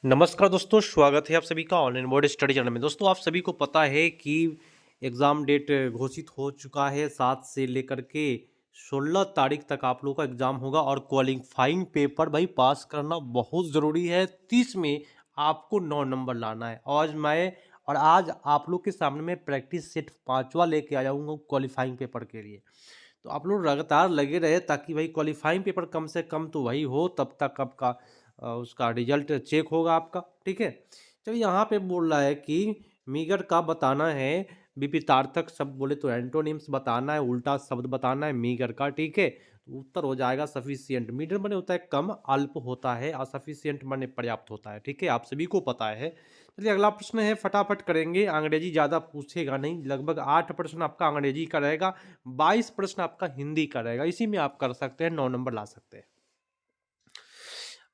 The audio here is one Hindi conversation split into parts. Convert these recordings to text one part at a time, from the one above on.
नमस्कार दोस्तों, स्वागत है आप सभी का ऑनलाइन बोर्ड स्टडी चैनल में। दोस्तों, आप सभी को पता है कि एग्ज़ाम डेट घोषित हो चुका है। 7 से लेकर के 16 तारीख तक आप लोगों का एग्ज़ाम होगा और क्वालिफाइंग पेपर भाई पास करना बहुत ज़रूरी है। 30 में आपको 9 नंबर लाना है। आज आप लोग के सामने मैं प्रैक्टिस सेट 5वां लेके आया हूँ क्वालिफाइंग पेपर के लिए। तो आप लोग लगातार लगे रहे ताकि भाई क्वालिफाइंग पेपर कम से कम तो वही हो, तब तक आपका उसका रिजल्ट चेक होगा आपका। ठीक है, चलिए यहाँ पे बोल रहा है कि मीगर का बताना है, विपरीतार्थक शब्द बोले तो एंटोनिम्स बताना है, उल्टा शब्द बताना है मीगर का। ठीक है, तो उत्तर हो जाएगा सफिशियंट। मीगर माने होता है कम, अल्प होता है, और सफिशियंट माने पर्याप्त होता है। ठीक है, आप सभी को पता है। चलिए अगला प्रश्न है, फटाफट करेंगे, अंग्रेजी ज़्यादा पूछेगा नहीं। लगभग 8 प्रश्न आपका अंग्रेजी का रहेगा, 22 प्रश्न आपका हिंदी का रहेगा। इसी में आप कर सकते हैं, 9 नंबर ला सकते हैं।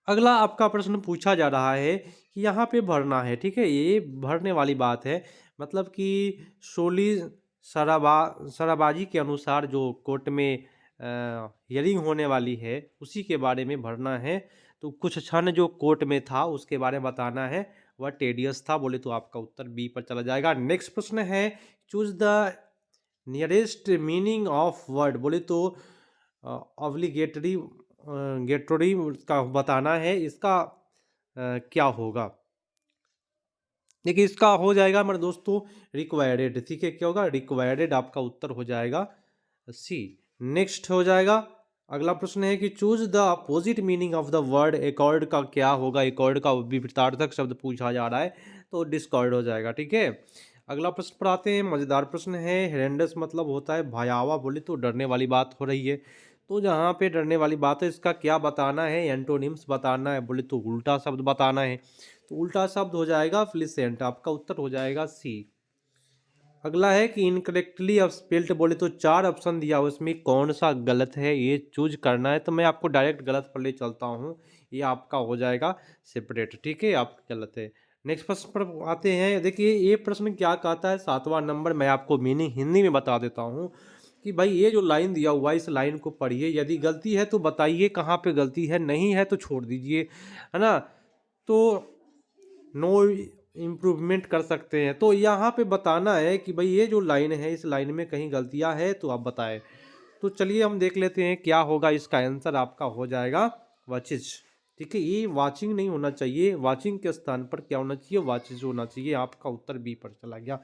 अगला आपका प्रश्न पूछा जा रहा है कि यहाँ पे भरना है। ठीक है, ये भरने वाली बात है। मतलब कि सोली शराबाजी के अनुसार जो कोर्ट में हियरिंग होने वाली है, उसी के बारे में भरना है। तो कुछ क्षण जो कोर्ट में था उसके बारे में बताना है, वह टेडियस था बोले तो आपका उत्तर बी पर चला जाएगा। नेक्स्ट प्रश्न है, choose the nearest meaning of word बोले तो ऑब्लिगेटरी गेटोरी का बताना है। इसका क्या होगा? देखिए, इसका हो जाएगा मेरे दोस्तों रिक्वायर्ड। ठीक है, क्या होगा? रिक्वायर्ड आपका उत्तर हो जाएगा सी। नेक्स्ट हो जाएगा, अगला प्रश्न है कि choose the opposite meaning of the word accord का क्या होगा? एकॉर्ड का विपरीतार्थक शब्द पूछा जा रहा है, तो डिस्कॉर्ड हो जाएगा। ठीक है, अगला प्रश्न पर आते हैं। मजेदार प्रश्न है। हेरेंडस मतलब होता है भयावह, बोले तो डरने वाली बात हो रही है। तो जहाँ पे डरने वाली बात है, इसका क्या बताना है? एंटोनिम्स बताना है, बोले तो उल्टा शब्द बताना है। तो उल्टा शब्द हो जाएगा फ्लिसेंट। आपका उत्तर हो जाएगा सी। अगला है कि इनकरेक्टली अब स्पेल्ड बोले तो 4 ऑप्शन दिया, उसमें कौन सा गलत है ये चूज करना है। तो मैं आपको डायरेक्ट गलत पर ले चलता हूँ, ये आपका हो जाएगा सेपरेट। ठीक है, आप गलत है। नेक्स्ट प्रश्न पर आते हैं। देखिए, ये प्रश्न क्या कहता है, 7वां नंबर। मैं आपको मीनिंग हिंदी में बता देता हूँ कि भाई ये जो लाइन दिया हुआ है, इस लाइन को पढ़िए, यदि गलती है तो बताइए कहाँ पे गलती है, नहीं है तो छोड़ दीजिए, है ना। तो नो इम्प्रूवमेंट कर सकते हैं। तो यहाँ पे बताना है कि भाई ये जो लाइन है, इस लाइन में कहीं गलतियाँ है तो आप बताएं। तो चलिए हम देख लेते हैं क्या होगा। इसका आंसर आपका हो जाएगा वाचिज। ठीक है, ये वाचिंग नहीं होना चाहिए, वाचिंग के स्थान पर क्या होना चाहिए? वाचिज होना चाहिए। आपका उत्तर बी पर चला गया।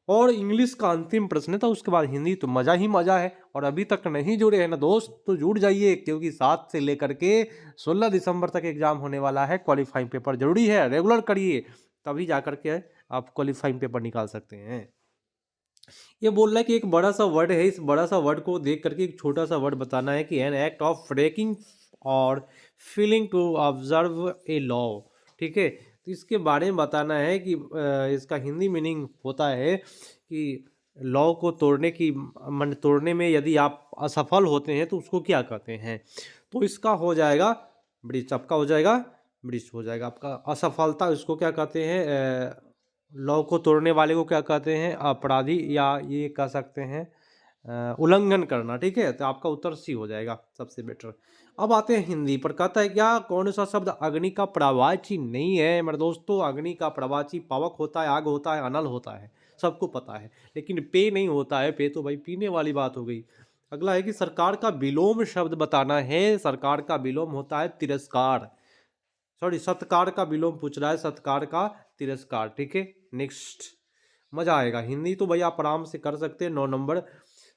और इंग्लिश का अंतिम प्रश्न था, उसके बाद हिंदी। तो मज़ा ही मज़ा है। और अभी तक नहीं जुड़े हैं ना दोस्त, तो जुड़ जाइए, क्योंकि 7 से लेकर के 16 दिसंबर तक एग्जाम होने वाला है। क्वालिफाइंग पेपर जरूरी है, रेगुलर करिए, तभी जा करके आप क्वालिफाइंग पेपर निकाल सकते हैं। ये बोल रहा है कि एक बड़ा सा वर्ड है, इस बड़ा सा वर्ड को देख करके एक छोटा सा वर्ड बताना है कि एन एक्ट ऑफ ब्रेकिंग और failing to observe a law. ठीक है, तो इसके बारे में बताना है कि इसका हिंदी मीनिंग होता है कि लॉ को तोड़ने की मन तोड़ने में यदि आप असफल होते हैं तो उसको क्या कहते हैं। तो इसका हो जाएगा ब्रिज। आपका हो जाएगा ब्रिज हो जाएगा आपका असफलता। इसको क्या कहते हैं? लॉ को तोड़ने वाले को क्या कहते हैं? अपराधी, या ये कह सकते हैं उल्लंघन करना। ठीक है, तो आपका उत्तर सी हो जाएगा, सबसे बेटर। अब आते हैं हिंदी पर। कहता है क्या, कौन सा शब्द अग्नि का प्रवाची नहीं है? मेरे दोस्तों, अग्नि का प्रवाची पावक होता है, आग होता है, अनल होता है, सबको पता है। लेकिन पे नहीं होता है। पे तो भाई पीने वाली बात हो गई। अगला है कि सरकार का विलोम शब्द बताना है। सरकार का विलोम होता है तिरस्कार। सॉरी, सत्कार का विलोम पूछ रहा है, सत्कार का तिरस्कार। ठीक है, नेक्स्ट। मजा आएगा। हिंदी तो भाई आप आराम से कर सकते हैं। 9 नंबर।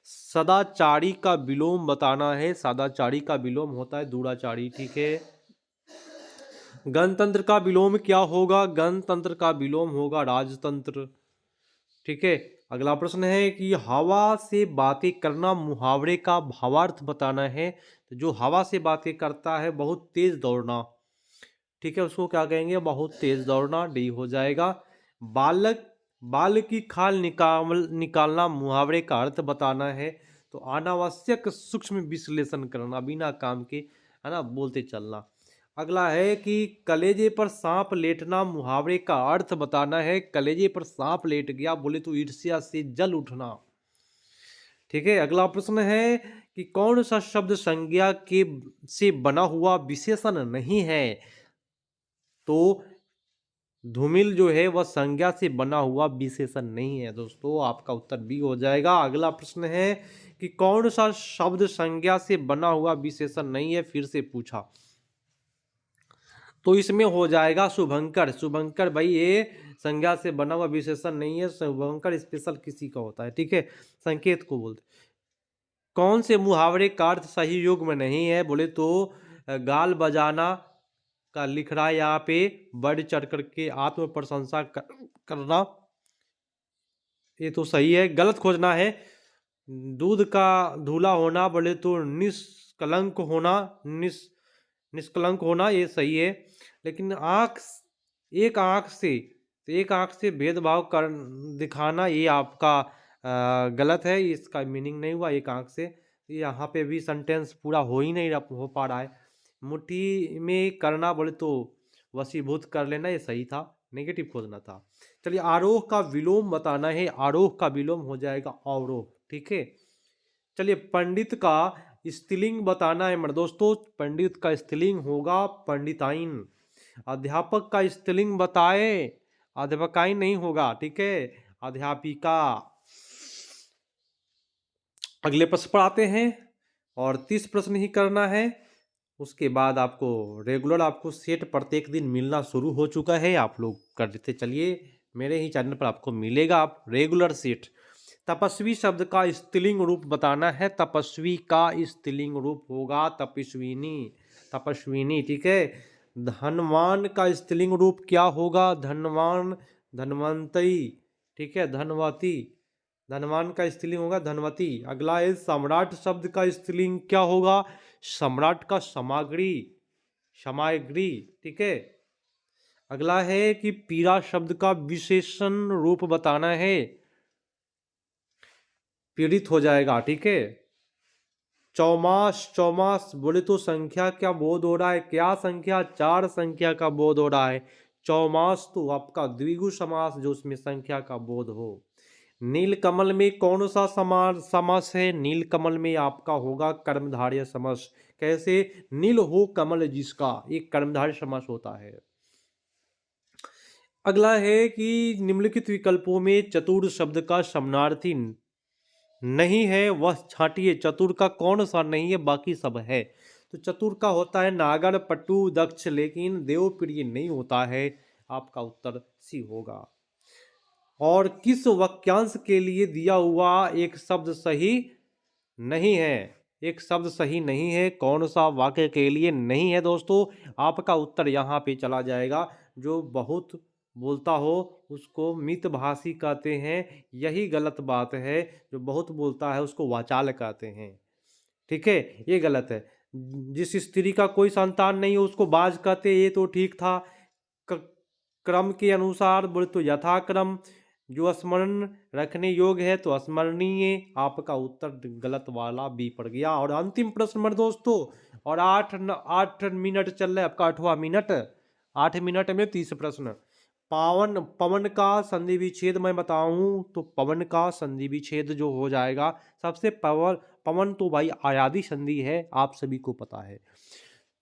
सदाचारी का विलोम बताना है। सदाचारी का विलोम होता है दुराचारी। ठीक है, गणतंत्र का विलोम क्या होगा? गणतंत्र का विलोम होगा राजतंत्र। ठीक है, अगला प्रश्न है कि हवा से बातें करना, मुहावरे का भावार्थ बताना है। तो जो हवा से बातें करता है, बहुत तेज दौड़ना। ठीक है, उसको क्या कहेंगे? बहुत तेज दौड़ना। डी हो जाएगा। बालक बाल की खाल निकालना, मुहावरे का अर्थ बताना है। तो अनावश्यक सूक्ष्म विश्लेषण करना, बिना काम के, है ना, बोलते चलना। अगला है कि कलेजे पर सांप लेटना, मुहावरे का अर्थ बताना है। कलेजे पर सांप लेट गया, बोले तो ईर्ष्या से जल उठना। ठीक है, अगला प्रश्न है कि कौन सा शब्द संज्ञा के से बना हुआ विशेषण नहीं है? तो धूमिल जो है वह संज्ञा से बना हुआ विशेषण नहीं है दोस्तों, आपका उत्तर बी हो जाएगा। अगला प्रश्न है कि कौन सा शब्द संज्ञा से बना हुआ विशेषण नहीं है, फिर से पूछा। तो इसमें हो जाएगा शुभंकर। शुभंकर भाई ये संज्ञा से बना हुआ विशेषण नहीं है, शुभंकर स्पेशल किसी का होता है, ठीक है, संकेत को बोलते। कौन से मुहावरे का अर्थ सही योग में नहीं है, बोले तो गाल बजाना का लिख रहा है यहाँ पे, बढ़ चढ़ करके आत्म प्रशंसा करना, ये तो सही है। गलत खोजना है, दूध का धूला होना, बोले तो निष्कलंक होना, निष्कलंक होना, ये सही है। लेकिन एक आंख से भेदभाव कर दिखाना, ये आपका गलत है, इसका मीनिंग नहीं हुआ एक आंख से। यहाँ पे भी सेंटेंस पूरा हो ही नहीं हो पा रहा है। मुट्ठी में करना, बोले तो वशीभूत कर लेना, ये सही था, नेगेटिव खोजना था। चलिए आरोह का विलोम बताना है, आरोह का विलोम हो जाएगा अवरोह, ठीक है। चलिए पंडित का स्त्रीलिंग बताना है मेरे दोस्तों, पंडित का स्त्रीलिंग होगा पंडिताइन। अध्यापक का स्त्रीलिंग बताए, अध्यापकाइन नहीं होगा, ठीक है, अध्यापिका। अगले प्रश्न पर आते हैं, और 30 प्रश्न ही करना है, उसके बाद आपको रेगुलर आपको सेट प्रत्येक दिन मिलना शुरू हो चुका है, आप लोग करते चलिए, मेरे ही चैनल पर आपको मिलेगा आप रेगुलर सेट। तपस्वी शब्द का स्त्रीलिंग रूप बताना है, तपस्वी का स्त्रीलिंग रूप होगा तपस्विनी, तपस्विनी, ठीक है। धनवान का स्त्रीलिंग रूप क्या होगा, धनवान, धनवंतई, ठीक है, धनवती, धनवान का स्त्रीलिंग होगा धनवती। अगला है सम्राट शब्द का स्त्रीलिंग क्या होगा, सम्राट का समाग्री, समाग्री, ठीक है। अगला है कि पीरा शब्द का विशेषण रूप बताना है, पीड़ित हो जाएगा, ठीक है। चौमास, चौमास बोले तो संख्या क्या बोध हो रहा है, क्या संख्या, 4 संख्या का बोध हो रहा है। चौमास तो आपका द्विगु समास, जो उसमें संख्या का बोध हो। नीलकमल में कौन सा समास है, नीलकमल में आपका होगा कर्मधारय समास। कैसे, नील हो कमल जिसका, एक कर्मधारय समास होता है। अगला है कि निम्नलिखित विकल्पों में चतुर शब्द का समानार्थी नहीं है, वह छांटिए। चतुर का कौन सा नहीं है, बाकी सब है। तो चतुर का होता है नागर, पटु, दक्ष, लेकिन देवप्रिय नहीं होता है, आपका उत्तर सी होगा। और किस वाक्यांश के लिए दिया हुआ एक शब्द सही नहीं है, एक शब्द सही नहीं है, कौन सा वाक्य के लिए नहीं है दोस्तों, आपका उत्तर यहाँ पे चला जाएगा। जो बहुत बोलता हो उसको मितभाषी कहते हैं, यही गलत बात है। जो बहुत बोलता है उसको वाचाल कहते हैं, ठीक है, ये गलत है। जिस स्त्री का कोई संतान नहीं हो उसको बाज कहते, ये तो ठीक था। क्रम के अनुसार बोले तो यथाक्रम, जो स्मरण रखने योग्य है तो स्मरणीय, आपका उत्तर गलत वाला बी पड़ गया। और अंतिम प्रश्न मेरे दोस्तों, और 8 मिनट चल रहा है आपका, 8वां मिनट, 8 मिनट में 30 प्रश्न। पावन, पवन का संधि विच्छेद मैं बताऊं तो पवन का संधि विच्छेद जो हो जाएगा, सबसे पवन तो भाई आयादी संधि है, आप सभी को पता है।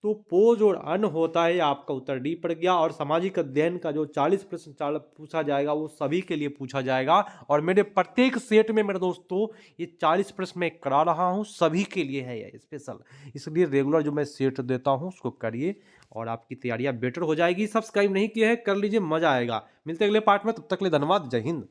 तो पोज और अन होता है, आपका उत्तर डी पड़ गया। और सामाजिक अध्ययन का जो 40 प्रश्न पूछा जाएगा वो सभी के लिए पूछा जाएगा, और मेरे प्रत्येक सेट में मेरे दोस्तों ये 40 प्रश्न मैं करा रहा हूँ, सभी के लिए है ये स्पेशल, इसलिए रेगुलर जो मैं सेट देता हूँ उसको करिए और आपकी तैयारियाँ बेटर हो जाएगी। सब्सक्राइब नहीं किए हैं कर लीजिए, मजा आएगा। मिलते अगले पार्ट में, तब तक के लिए धन्यवाद, जय हिंद।